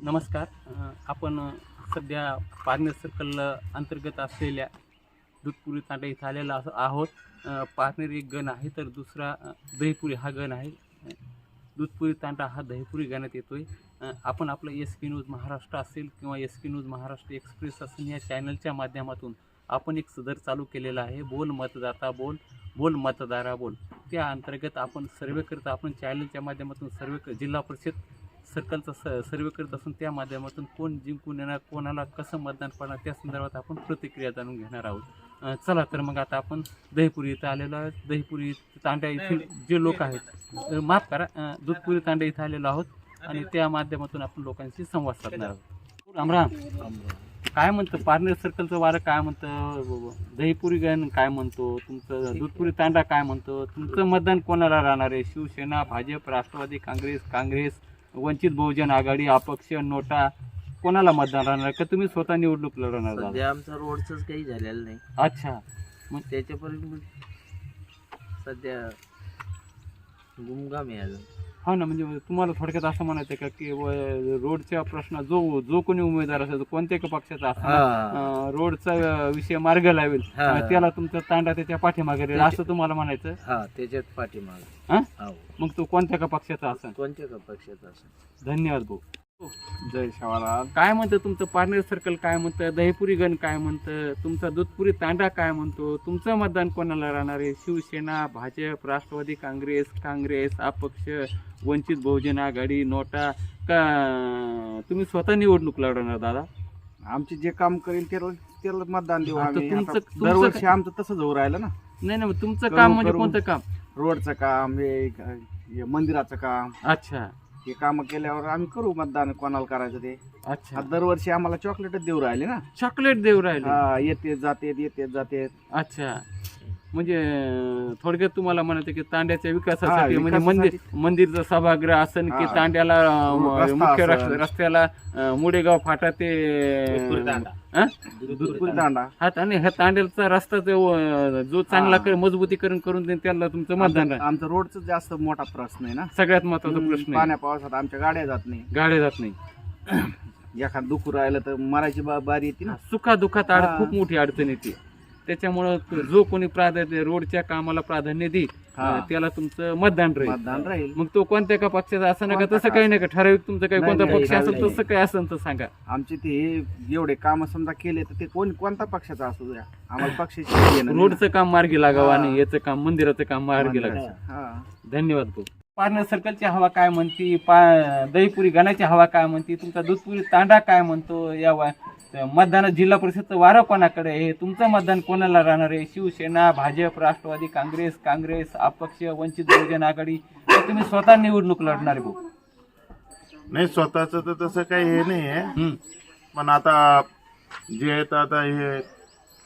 नमस्कार. आपण सध्या पारनेर सर्कल अंतर्गत असलेल्या दूधपुरी तांडा इथं आलेला आहोत. पारनेर एक गण आहे तर दुसरा दहीपुरी हा गण आहे. दूधपुरी तांडा हा दहीपुरी गणात येतोय. आपण आपलं SK न्यूज महाराष्ट्र असेल किंवा SK न्यूज महाराष्ट्र एक्सप्रेस असेल या चॅनलच्या माध्यमातून आपण एक सदर चालू केलेला आहे. बोल मतदाता बोल, बोल मतदारा बोल. त्या अंतर्गत आपण सर्वे करत आपण चॅनलच्या माध्यमातून सर्वे जिल्हा परिषद सर्कलचा सर्वे करत असून त्या माध्यमातून कोण जिंकून येणार, कोणाला कसं मतदान पडणार त्या संदर्भात आपण प्रतिक्रिया जाणून घेणार आहोत. चला तर मग आता आपण दहीपुरी इथं आलेलो आहोत. दहीपुरी तांड्या येथील जे लोक आहेत, माफ करा, दूधपुरी तांड्या इथं आलेलो आहोत आणि त्या माध्यमातून आपण लोकांशी संवाद साधणार आहोत. रामराम. काय म्हणतं पारनेर सर्कलचं वारं, काय म्हणतं दहीपुरी गण काय म्हणतो, तुमचं दूधपुरी तांडा काय म्हणतो, तुमचं मतदान कोणाला राहणार आहे? शिवसेना, भाजप, राष्ट्रवादी काँग्रेस, वंचित बहुजन आघाडी, अपक्ष, नोटा, कोणाला मतदान राहणार का तुम्ही स्वतः निवडणूक लढवणार? सध्या आमचं रोडचंच काही झालेलं नाही. अच्छा, मग त्याच्यापर्यंत सध्या गुमगाम आहे अजून. हो ना, म्हणजे तुम्हाला थोडक्यात असं म्हणायचं का की रोडच्या प्रश्न जो कोणी उमेदवार असेल कोणत्या पक्षाचा असेल, रोडचा विषय मार्ग लावेल त्याला तुमचा तांडा त्याच्या पाठीमागे राहील असं तुम्हाला म्हणायचं? हा, त्याच्यात पाठीमागे. मग तो कोणत्या का पक्षाचा असेल? कोणत्या का पक्षाचा असेल. धन्यवाद भाऊ. जय शवाला. काय म्हणतं तुमचं पारनेर सर्कल, काय म्हणतं दहीपुरी गण, काय म्हणतं तुमचा दूधपुरी तांडा, काय म्हणतो तुमचं मतदान कोणाला राहणार आहे? शिवसेना, भाजप, राष्ट्रवादी काँग्रेस, अपक्ष, वंचित बहुजन आघाडी, नोटा, का तुम्ही स्वतः निवडणूक लढवणार? दादा, आमचे जे काम करेल त्याला मतदान देऊ आता आम्ही. तुमचं- आता तुमचं दरवर्षी आमचं तसंच होऊ राहिलं ना. नाही मग तुमचं करू- काम म्हणजे करू. कोणतं काम? रोडचं काम, हे मंदिराचं काम, अच्छा हे काम केल्यावर आम्ही करू मतदान कोणाला करायचं ते. अच्छा, आता दरवर्षी आम्हाला चॉकलेटच देऊ राहिले ना. चॉकलेट देऊ राहिले. हा, येते जाते. अच्छा, म्हणजे थोडक्यात तुम्हाला म्हणायचं की तांड्याच्या हा, विकासासाठी म्हणजे मंदिरचं सभागृह असन की हा. तांड्याला रस्ता मुख्य असन. रस्त्याला मुडेगाव फाटा ते दूधपुरी तांडा. हा, आणि ह्या तांड्याचा रस्ता जो चांगला मजबूतीकरण करून देईल त्याला तुमचं मतदान राहील. आमचं रोडचं जास्त मोठा प्रश्न आहे ना. सगळ्यात महत्वाचा प्रश्न आहे. पाण्या पावसात आमच्या गाड्या जात नाही. गाड्या जात नाही. एखाद दुखू राहिलं तर मरायची बारी येते ना. सुखादुखात हा. खूप मोठी अडचण येते. त्याच्यामुळं जो कोणी प्राधान्य रोडच्या कामाला प्राधान्य देईल हा. त्याला तुमचं मतदान मतदान राहील. मग तो कोणत्या का पक्षाचा असं नका, कोणता तसं का काही नाही का ठराविक तुमचं काही नाही, कोणता नाही, पक्ष नाही, असेल नाही. तसं काही असेल तर सांगा. आमचे ते एवढे काम समजा केले तर ते कोणता पक्षाचा असू द्या, आम्हाला पक्षाची काही घेणं नाही. रोडचं काम मार्गी लागावं हा. आणि याचं काम मंदिराचं काम मार्गी लागावं. हा. धन्यवाद भाऊ. पारनेर सर्कलची हवा काय म्हणती, दहीपुरी गणाची हवा काय म्हणती, तुमचा दूधपुरी तांडा काय म्हणतो, या मतदानात जिल्हा परिषदचं वारं कोणाकडे आहे, तुमचं मतदान कोणाला राहणार आहे? शिवसेना, भाजप, राष्ट्रवादी काँग्रेस, अपक्ष, वंचित बहुजन आघाडी, तर तुम्ही स्वतः निवडणूक लढणार आहे भाऊ? नाही, स्वतःच तर तसं काही हे नाही आहे. हम्म. पण आता जे आहे आता हे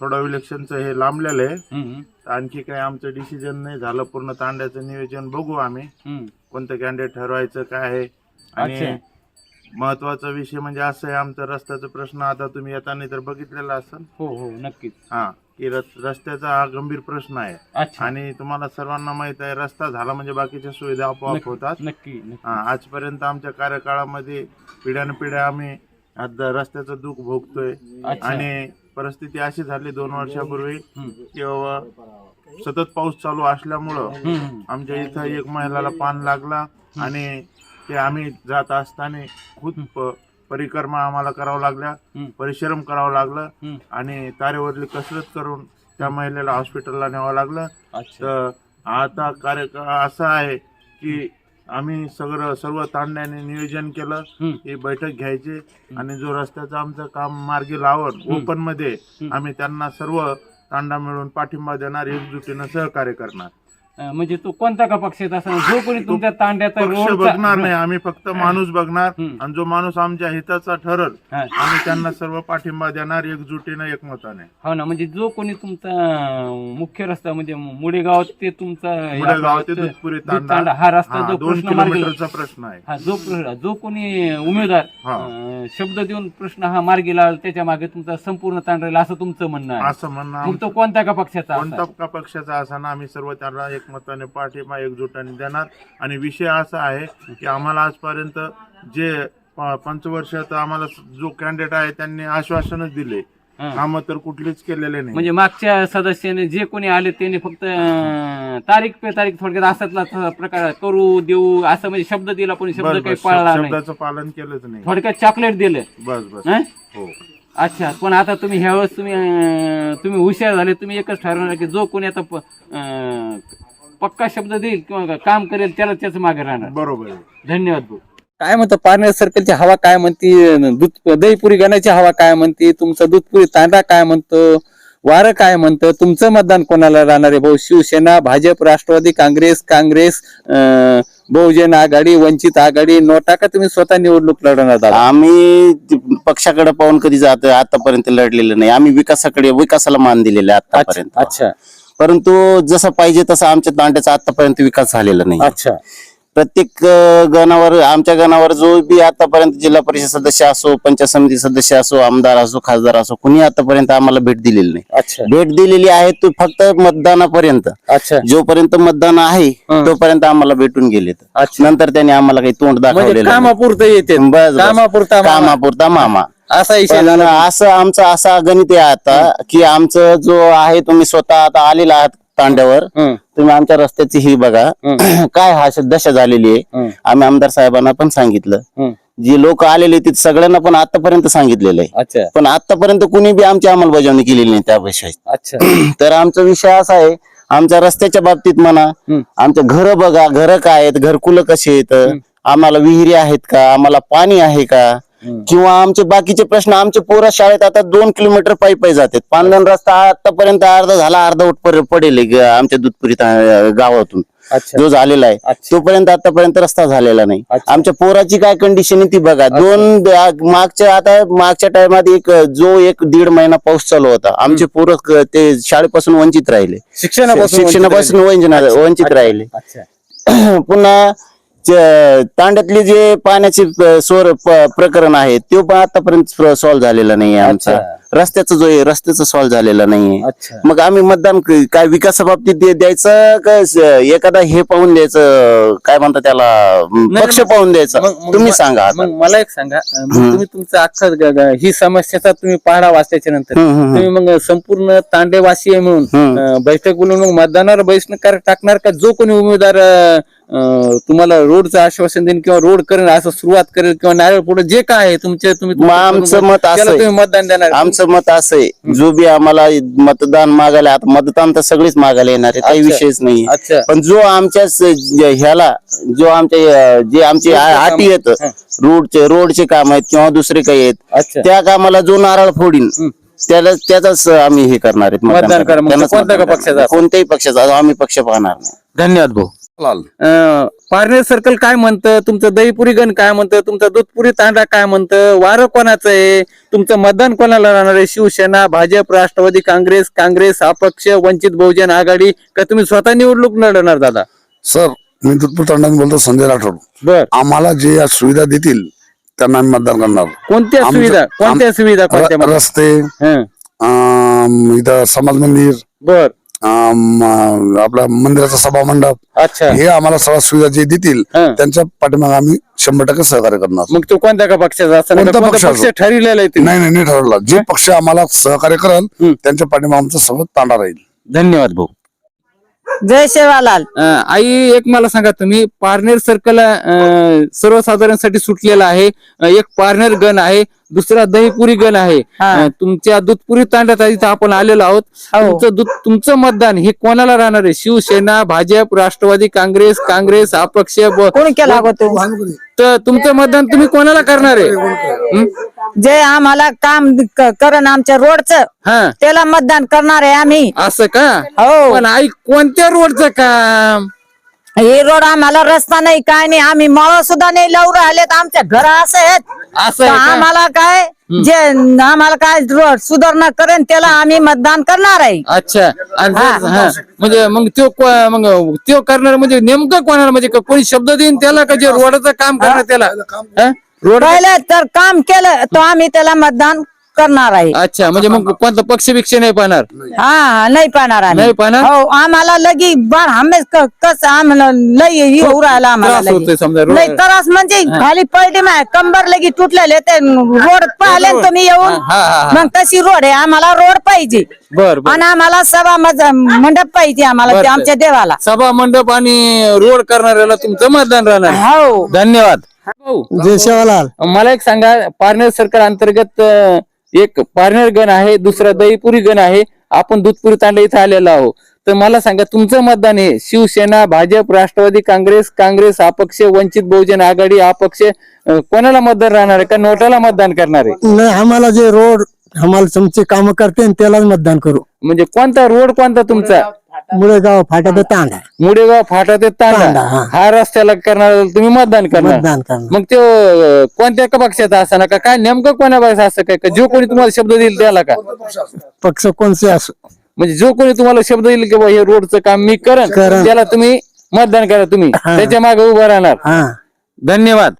थोडं इलेक्शनचं हे लांबलेलं आहे. हम्म. आणखी काही आमचं डिसिजन नाही झालं. पूर्ण तांड्याचं नियोजन बघू आम्ही, हम्म. कोणतं कॅन्डिडेट ठरवायचं काय आहे. आणि अच्छा. महत्वाचा विषय म्हणजे असं आहे, आमचा रस्त्याचा प्रश्न आता तुम्ही येताना तर बघितलेला असेल. हो नक्कीच. हा, की रस्त्याचा हा गंभीर प्रश्न आहे. अच्छा, आणि तुम्हाला सर्वांना माहित आहे, रस्ता झाला म्हणजे बाकीच्या सुविधा आपोआप होतात. नक्की. हा, आजपर्यंत आमच्या कार्यकाळामध्ये पिढ्यानपिढ्या आम्ही आता रस्त्याचं दुःख भोगतोय. अच्छा. आणि परिस्थिती अशी झाली 2 वर्षापूर्वी हम्म. किंवा सतत पाऊस चालू असल्यामुळं हम्म. आमच्या इथं एक महिलाला पान लागला आणि ते आम्ही जात असताना खूप परिक्रमा आम्हाला करावं लागल्या, परिश्रम करावं लागलं हम्म. आणि तारेवरली कसरत करून त्या महिलेला हॉस्पिटलला न्यावं लागलं. अच्छा. तर आता कार्यकाळ असा आहे की आम्ही सर्व तांड्याने नियोजन केलं, ही बैठक घ्यायची आणि जो रस्त्याचं आमचं काम मार्गी लावून ओपन मध्ये आम्ही त्यांना सर्व तांडा मिळून पाठिंबा देणार, एकजुटीनं सहकार्य करणार. म्हणजे तो कोणता का पक्षाचा असणार, जो कोणी तुमच्या तांड्याचा पक्ष रोडचा- बघणार नाही, आम्ही फक्त माणूस बघणार. हम्म. आणि जो माणूस आमच्या हिताचा ठरल हा. आम्ही त्यांना सर्व पाठिंबा देणार, एकजुटीनं एकमताने. हो ना, म्हणजे जो कोणी तुमचा मुख्य रस्ता म्हणजे मुडेगाव ते तुमचा मुडेगाव ते दूधपुरी तांडा हा रस्ता हा, जो 2 प्रश्न मार्गी किलोमीटरचा प्रश्न आहे. हा जो कोणी उमेदवार हा. शब्द देऊन प्रश्न हा मार्गी लावला त्याच्या मागे तुमचा संपूर्ण तांड राहील असं तुमचं म्हणणं आहे. असं म्हणणं मग तो कोणत्या का पक्षाचा कोणता असेल? का पक्षाचा असताना आम्ही सर्व त्यांना एकमताने पाठिंबा एकजुटाने देणार. आणि विषय असा आहे की आम्हाला आजपर्यंत जे पंचवर्षात आम्हाला जो कॅन्डिडेट आहे त्यांनी आश्वासनच दिले, हा. कामं तर कुठलीच केलेले नाही. म्हणजे मागच्या सदस्याने जे कोणी आले त्यांनी फक्त तारीख पे तारीख थोडक्यात असातला प्रकार करू देऊ असं म्हणजे शब्द दिला पण बस शब्द काही बस पाळला नाही, शब्दाचं पालन केलंच नाही. थोडक्यात चॉकलेट दिलं. बस बस हं? हो. अच्छा, पण आता तुम्ही ह्यावेळेस तुम्ही हुशार झाले, तुम्ही एकच ठरवणार की जो कोणी आता पक्का शब्द देईल किंवा काम करेल त्याला त्याच मागे राहणार. बरोबर आहे. धन्यवाद भाऊ. काय म्हणतं पारनेर सर्कलची हवा काय म्हणते, दहीपुरी गणाची हवा काय म्हणते, तुमचं दूधपुरी तांडा काय म्हणतो, वारं काय म्हणतं, तुमचं मतदान कोणाला राहणार आहे भाऊ? शिवसेना, भाजप, राष्ट्रवादी काँग्रेस, बहुजन आघाडी, वंचित आघाडी, नोटा का तुम्ही स्वतः निवडणूक लढवणार दादा? आम्ही पक्षाकडे पाहून कधी जातोय, आतापर्यंत लढलेलं नाही. आम्ही विकासाला मान दिलेला आहे आतापर्यंत. अच्छा परंतु जसं पाहिजे तसं आमच्या तांड्याचा आतापर्यंत विकास झालेला नाही. अच्छा. प्रत्येक आमच्या गणावर जो बी आतापर्यंत जिल्हा परिषद सदस्य असो, पंचायत समिती सदस्य असो, आमदार असो, खासदार असो, कुणी आतापर्यंत आम्हाला भेट दिलेली नाही. अच्छा भेट दिलेली आहे तो फक्त मतदानापर्यंत. अच्छा. जोपर्यंत मतदान आहे तोपर्यंत आम्हाला भेटून गेलेत. अच्छा. नंतर त्यांनी आम्हाला काही तोंड म्हणजे दाखवलेलं नाही. कामापुरतं येते, बस बस. कामापुरता कामापुरता मामा. असा विषय पण झाला. असं आमचं असा गणित आहे आता की आमचं जो आहे, तुम्ही स्वतः आता आलेला आहात तांड्यावर, तुम्ही आमच्या रस्त्याची ही बघा काय हा दशा झालेली आहे. आम्ही आमदार साहेबांना पण सांगितलं, जे लोक आलेले ते सगळ्यांना पण आतापर्यंत सांगितलेलं आहे. अच्छा पण आतापर्यंत कुणी बी आमची अंमलबजावणी केलेली नाही त्या विषयी. अच्छा. तर आमचा विषय असा आहे, आमच्या रस्त्याच्या बाबतीत म्हणा, आमच्या घर बघा, घर काय आहेत, घरकुलं कशी आहेत, आम्हाला विहिरी आहेत का, आम्हाला पाणी आहे का, किंवा आमचे बाकीचे प्रश्न. आमचे पोरं शाळेत आता 2 किलोमीटर पायी जातात. पांढरण रस्ता आतापर्यंत अर्धा झाला, अर्धवट पडेल आमच्या दूधपुरी गावातून अच्छा. जो झालेला आहे अच्छा. तोपर्यंत आतापर्यंत रस्ता झालेला नाही. अच्छा. आमच्या पोराची काय कंडिशन आहे ती बघा. मागच्या टायमात जो 1-1.5 महिना पाऊस चालू होता, आमचे पोरं ते शाळेपासून वंचित राहिले, शिक्षणापासून वंचित राहिले. अच्छा. पुन्हा तांड्यातले जे पाण्याचे प्रकरण आहे ते पण आतापर्यंत सॉल्व्ह झालेलं नाहीये. आमचा रस्त्याचं सॉल्व्ह झालेलं नाहीये. अच्छा. मग आम्ही मतदान काय विकासाबाबतीत द्यायचं का एखादा हे पाहून द्यायचं, काय म्हणतात त्याला, पक्ष पाहून द्यायचं? तुम्ही सांगा. मग मला एक सांगा, तुम्ही तुमचं अख्खा ही समस्याचा तुम्ही पाढा वाचल्याच्या नंतर तुम्ही मग संपूर्ण तांडेवासी आहे म्हणून बैठक बोलून मग मतदानावर बहिष्कार टाकणार का? जो कोणी उमेदवार तुम्हाला रोडचं आश्वासन देईल किंवा रोड करेल असं सुरुवात करेल किंवा नारळ पुढे जे काय आहे तुम्ही आमचं मत असं तुम्ही मतदान देणार? आमचं मत असं आहे, जो बी आम्हाला मतदान मागायला, आता मतदान तर सगळीच मागायला येणार आहे, काही विषयच नाही. अच्छा. पण जो आमच्या ह्याला जो आमच्या जे आमचे अटी आहेत, रोडचे काम आहेत किंवा दुसरे काही आहेत, त्या कामाला जो नारळ फोडीन त्याचाच आम्ही हे करणार आहेत, मतदान करा. कोणत्या पक्षाचा? कोणत्याही पक्षाचा आम्ही पक्ष पाहणार नाही. धन्यवाद भाऊ. पारनेर सर्कल काय म्हणतं, तुमचं दहीपुरी गण काय म्हणतं, तुमचा दूधपुरी तांडा काय म्हणतं, वारं कोणाचं आहे, तुमचं मतदान कोणाला राहणार आहे? शिवसेना, भाजप, राष्ट्रवादी काँग्रेस, अपक्ष, वंचित बहुजन आघाडी का तुम्ही स्वतः निवडणूक लढवणार दादा? सर, मी दूधपूर तांड्यातून बोलतो, संजय राठोड. बर. आम्हाला जे या सुविधा देतील त्यांना आम्ही मतदान करणार. कोणत्या सुविधा? रस्ते, इथं समाज मंदिर, बर, आपला मंदिराचा सभा मंडप, अच्छा, हे आम्हाला सगळ्या सुविधा जे देतील त्यांच्या पाठीमागे आम्ही 100% सहकार्य करणार. मग तो कोणत्या का पक्षाचा? पक्ष ठरलेला आहे? नाही ठरवला. जे पक्ष आम्हाला सहकार्य कराल त्यांच्या पाठीमागे आमचं सगळं तांडा राहील. धन्यवाद भाऊ. जय सेवालाल. आई, एक मला सांगा, तुम्ही पारनेर सर्कल सर्वसाधारणसाठी सुटलेला आहे, एक पारनेर गण आहे, दुसरा दहीपुरी गण आहे. तुमच्या दूधपुरी तांड्यात इथं आपण आलेलो आहोत. तुमचं मतदान हे कोणाला राहणार आहे? शिवसेना, भाजप, राष्ट्रवादी काँग्रेस, अपक्ष, कोण केला तर तुमचं मतदान तुम्ही कोणाला करणार आहे? जे आम्हाला काम करण आमच्या रोडचं त्याला मतदान करणार आहे आम्ही. असं का? हो. पण आई, कोणत्या रोडचं काम? हे रोड आम्हाला रस्ता नाही, काय नाही, आम्ही मळ सुद्धा नाही लावून राहिलेत, आमच्या घर असं आहेत. आम्हाला काय जे आम्हाला काय रोड सुधारणा करेन त्याला आम्ही मतदान करणार आहे. अच्छा. म्हणजे मग तो करणार म्हणजे नेमकं कोणाला? म्हणजे कोणी शब्द देईन त्याला का जे रोडचं काम करणार त्याला? पहिले तर काम केलं तर आम्ही त्याला मतदान करणार आहे. अच्छा, म्हणजे मग कोणता पक्ष बिक्ष नाही पाहणार? हा नाही पाहणार आम्ही. नाही पाहणार? हो, आम्हाला लगी बार हमेश कसं आम्हाला लई हे होऊ राहिला आम्हाला त्रास होतोय लगी. समजा रोड- लई त्रास म्हणजे खाली पडली माय कंबर लगी तुटलेले ते रोड पाहिले ना तुम्ही येऊन. हा, हा. मग तशी रोड आहे, आम्हाला रोड पाहिजे बर बर. आणि आम्हाला सभा मंडप पाहिजे आम्हाला बरं, ते आमच्या देवाला. सभा मंडप आणि रोड करणाऱ्याला तुमचं मतदान राहणार. हो. धन्यवाद. भाऊ, जय सेवालाल. मला एक सांगा, पारनेर सर्कल अंतर्गत एक पारनेर गण आहे, दुसरा दहीपुरी गण आहे. आपण दूधपुरी तांडा इथे आलेलो आहोत. तर मला सांगा, तुमचं मतदान हे शिवसेना, भाजप, राष्ट्रवादी काँग्रेस, काँग्रेस अपक्ष, वंचित बहुजन आघाडी अपक्ष, कोणाला मतदान राहणार आहे का नोटाला मतदान करणार आहे? नाही, आम्हाला जे रोड आम्हाला तुमचे काम करते त्यालाच मतदान करू. म्हणजे कोणता रोड कोणता तुमचा? मुळेगाव फाट्यात तांडा मुडेगाव फाटा ते तांडा, तांडा, हा. हा रस्त्याला करणार तुम्ही मतदान करणार. मतदान करणार. मग तो कोणत्या का पक्षाचा असा ना का नेमकं कोणा पक्षाचा असं काय का जो कोणी तुम्हाला शब्द देईल त्याला का? पक्ष कोणते असो, म्हणजे जो कोणी तुम्हाला शब्द देईल की बा हे रोडचं काम मी करन, करन. त्याला तुम्ही मतदान करा, तुम्ही हा. त्याच्या मागे उभं राहणार. हा. धन्यवाद.